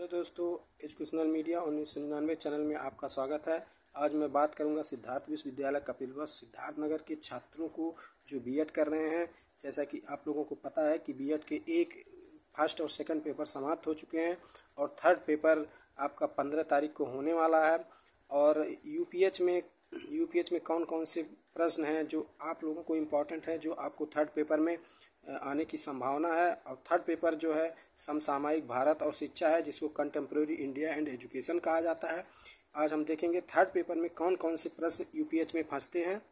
Hello दोस्तों, educational media 1999 channel में आपका स्वागत है। आज मैं बात करूंगा सिद्धार्थ विश्वविद्यालय कपिलवस्तु सिद्धार्थनगर के छात्रों को जो बीएड कर रहे हैं। जैसा कि आप लोगों को पता है कि बीएड के फर्स्ट और सेकंड पेपर समाप्त हो चुके हैं और थर्ड पेपर आपका 15 तारीख को होने वाला है। और यूपीएच में कौन कौन से प्रश्न हैं जो आप लोगों को इम्पोर्टेंट है, जो आपको थर्ड पेपर में आने की संभावना है। और थर्ड पेपर जो है समसामयिक भारत और शिक्षा है, जिसको कंटेम्प्रेरी इंडिया एंड एजुकेशन कहा जाता है। आज हम देखेंगे थर्ड पेपर में कौन कौन से प्रश्न यूपीएच में फंसते हैं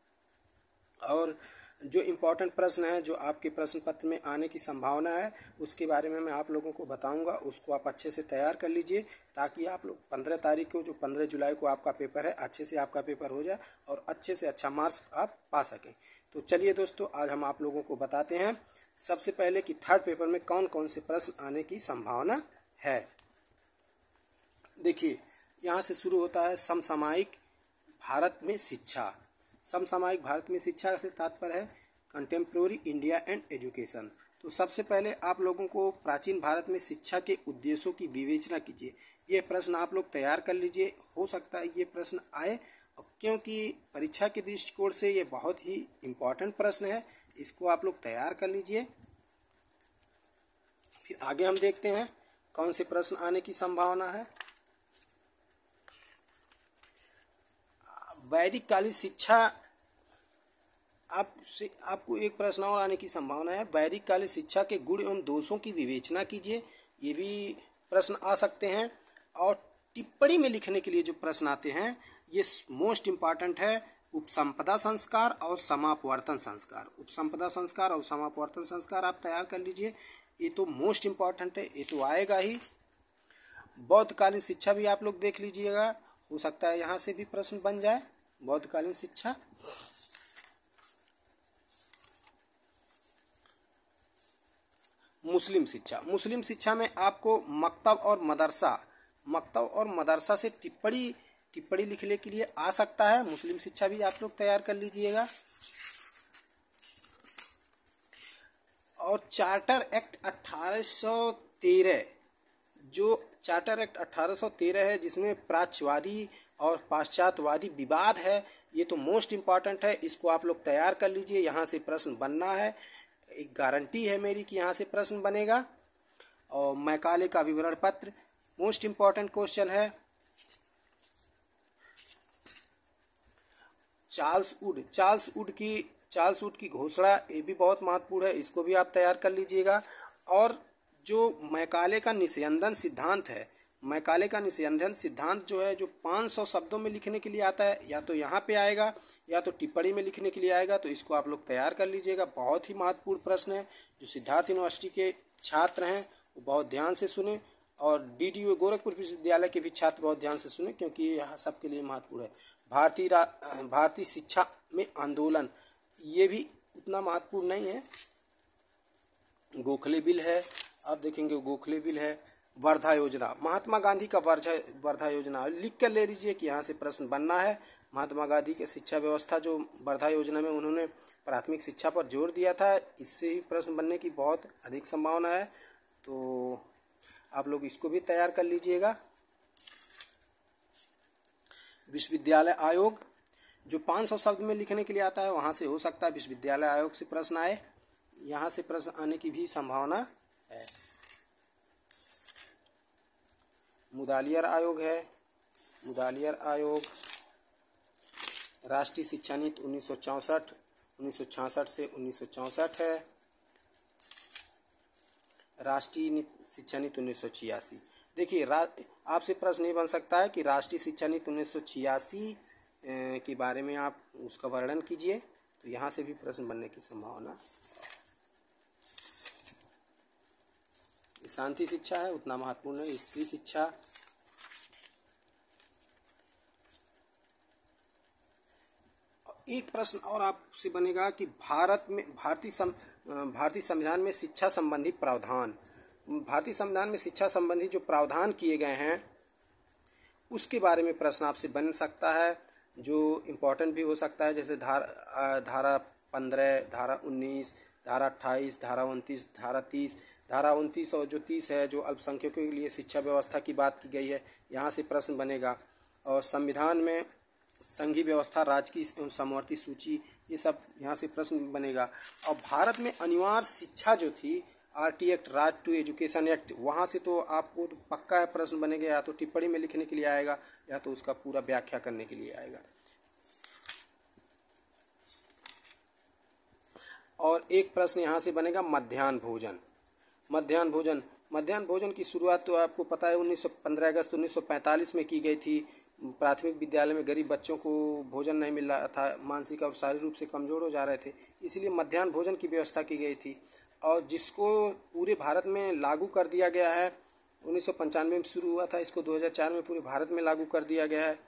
और जो इम्पोर्टेंट प्रश्न है जो आपके प्रश्न पत्र में आने की संभावना है, उसके बारे में मैं आप लोगों को बताऊंगा। उसको आप अच्छे से तैयार कर लीजिए ताकि आप लोग 15 तारीख को, जो 15 जुलाई को आपका पेपर है, अच्छे से आपका पेपर हो जाए और अच्छे से अच्छा मार्क्स आप पा सकें। तो चलिए दोस्तों, आज हम आप लोगों को बताते हैं सबसे पहले कि थर्ड पेपर में कौन कौन से प्रश्न आने की संभावना है। देखिए, यहाँ से शुरू होता है समसामयिक भारत में शिक्षा। समसामयिक भारत में शिक्षा से तात्पर्य है कंटेम्प्रेरी इंडिया एंड एजुकेशन। तो सबसे पहले आप लोगों को प्राचीन भारत में शिक्षा के उद्देश्यों की विवेचना कीजिए। ये प्रश्न आप लोग तैयार कर लीजिए, हो सकता है ये प्रश्न आए, क्योंकि परीक्षा के दृष्टिकोण से ये बहुत ही इम्पोर्टेंट प्रश्न है। इसको आप लोग तैयार कर लीजिए। फिर आगे हम देखते हैं कौन से प्रश्न आने की संभावना है। वैदिक कालीन शिक्षा, आपको एक प्रश्न और आने की संभावना है। वैदिक कालीन शिक्षा के गुण एवं दोषों की विवेचना कीजिए, ये भी प्रश्न आ सकते हैं। और टिप्पणी में लिखने के लिए जो प्रश्न आते हैं, ये मोस्ट इम्पॉर्टेंट है। उपसंपदा संस्कार और समापवर्तन संस्कार, उपसंपदा संस्कार और समापवर्तन संस्कार आप तैयार कर लीजिए, ये तो मोस्ट इम्पॉर्टेंट है, ये तो आएगा ही। बौद्धकालीन शिक्षा भी आप लोग देख लीजिएगा, हो सकता है यहाँ से भी प्रश्न बन जाए। बौद्धकालीन शिक्षा, मुस्लिम शिक्षा, मुस्लिम शिक्षा में आपको मकतब और मदरसा से टिप्पणी लिखने के लिए आ सकता है। मुस्लिम शिक्षा भी आप लोग तैयार कर लीजिएगा। और चार्टर एक्ट 1813, जो चार्टर एक्ट 1813 है, जिसमें प्राच्यवादी और पाश्चात्यवादी विवाद है, ये तो मोस्ट इम्पॉर्टेंट है। इसको आप लोग तैयार कर लीजिए, यहाँ से प्रश्न बनना है, एक गारंटी है मेरी कि यहाँ से प्रश्न बनेगा। और मैकाले का विवरण पत्र मोस्ट इम्पॉर्टेंट क्वेश्चन है। चार्ल्स वुड की घोषणा, ये भी बहुत महत्वपूर्ण है, इसको भी आप तैयार कर लीजिएगा। और जो मैकाले का निस्यंदन सिद्धांत है, मैकाले का निस्यंदन सिद्धांत जो है, जो 500 शब्दों में लिखने के लिए आता है, या तो यहाँ पे आएगा या तो टिप्पणी में लिखने के लिए आएगा, तो इसको आप लोग तैयार कर लीजिएगा। बहुत ही महत्वपूर्ण प्रश्न है। जो सिद्धार्थ यूनिवर्सिटी के छात्र हैं वो बहुत ध्यान से सुने, और डीडीयू गोरखपुर विश्वविद्यालय के भी छात्र बहुत ध्यान से सुने, क्योंकि ये यहाँ सबके लिए महत्वपूर्ण है। भारतीय शिक्षा में आंदोलन, ये भी उतना महत्वपूर्ण नहीं है। गोखले बिल है, आप देखेंगे गोखले बिल है। वर्धा योजना, महात्मा गांधी का वर्धा योजना लिख कर ले लीजिए कि यहाँ से प्रश्न बनना है। महात्मा गांधी की शिक्षा व्यवस्था, जो वर्धा योजना में उन्होंने प्राथमिक शिक्षा पर जोर दिया था, इससे ही प्रश्न बनने की बहुत अधिक संभावना है। तो आप लोग इसको भी तैयार कर लीजिएगा। विश्वविद्यालय आयोग, जो 500 शब्द में लिखने के लिए आता है, वहाँ से हो सकता है विश्वविद्यालय आयोग से प्रश्न आए, यहाँ से प्रश्न आने की भी संभावना है। मुदालियर आयोग है, मुदालियर आयोग। राष्ट्रीय शिक्षा नीति 1966 से 1964 है। राष्ट्रीय शिक्षा नीति 1986। देखिए, आपसे प्रश्न ये बन सकता है कि राष्ट्रीय शिक्षा नीति 1986 के बारे में आप उसका वर्णन कीजिए, तो यहाँ से भी प्रश्न बनने की संभावना। शांति शिक्षा है, उतना महत्वपूर्ण है। स्त्री शिक्षा, एक प्रश्न और आपसे बनेगा कि भारतीय संविधान में शिक्षा संबंधी प्रावधान, भारतीय संविधान में शिक्षा संबंधी जो प्रावधान किए गए हैं, उसके बारे में प्रश्न आपसे बन सकता है, जो इम्पोर्टेंट भी हो सकता है। जैसे धारा 15, धारा 19, धारा 28, धारा 29, धारा 30, धारा 29 और जो 30 है जो अल्पसंख्यकों के लिए शिक्षा व्यवस्था की बात की गई है, यहाँ से प्रश्न बनेगा। और संविधान में संघीय व्यवस्था, राज्य की समवर्ती सूची, ये सब यहाँ से प्रश्न बनेगा। और भारत में अनिवार्य शिक्षा जो थी, RT act, right to education act, वहाँ से तो आपको तो पक्का है प्रश्न बनेगा, या तो टिप्पणी में लिखने के लिए आएगा या तो उसका पूरा व्याख्या करने के लिए आएगा। और एक प्रश्न यहाँ से बनेगा मध्याह्न भोजन। मध्याह्न भोजन की शुरुआत तो आपको पता है 15 अगस्त 1945 में की गई थी। प्राथमिक विद्यालय में गरीब बच्चों को भोजन नहीं मिल रहा था, मानसिक और शारीरिक रूप से कमज़ोर हो जा रहे थे, इसलिए मध्याह्न भोजन की व्यवस्था की गई थी और जिसको पूरे भारत में लागू कर दिया गया है। 1995 में शुरू हुआ था, इसको 2004 में पूरे भारत में लागू कर दिया गया है।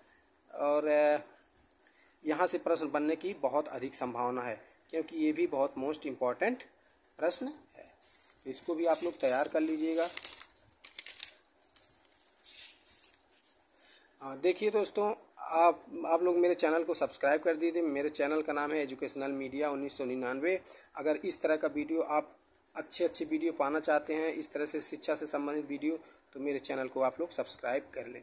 और यहाँ से प्रश्न बनने की बहुत अधिक संभावना है, क्योंकि ये भी बहुत मोस्ट इम्पॉर्टेंट प्रश्न है। इसको भी आप लोग तैयार कर लीजिएगा। देखिए दोस्तों, आप लोग मेरे चैनल को सब्सक्राइब कर दीजिए। मेरे चैनल का नाम है एजुकेशनल मीडिया 1999। अगर इस तरह का वीडियो आप अच्छे वीडियो पाना चाहते हैं, इस तरह से शिक्षा से संबंधित वीडियो, तो मेरे चैनल को आप लोग सब्सक्राइब कर लें।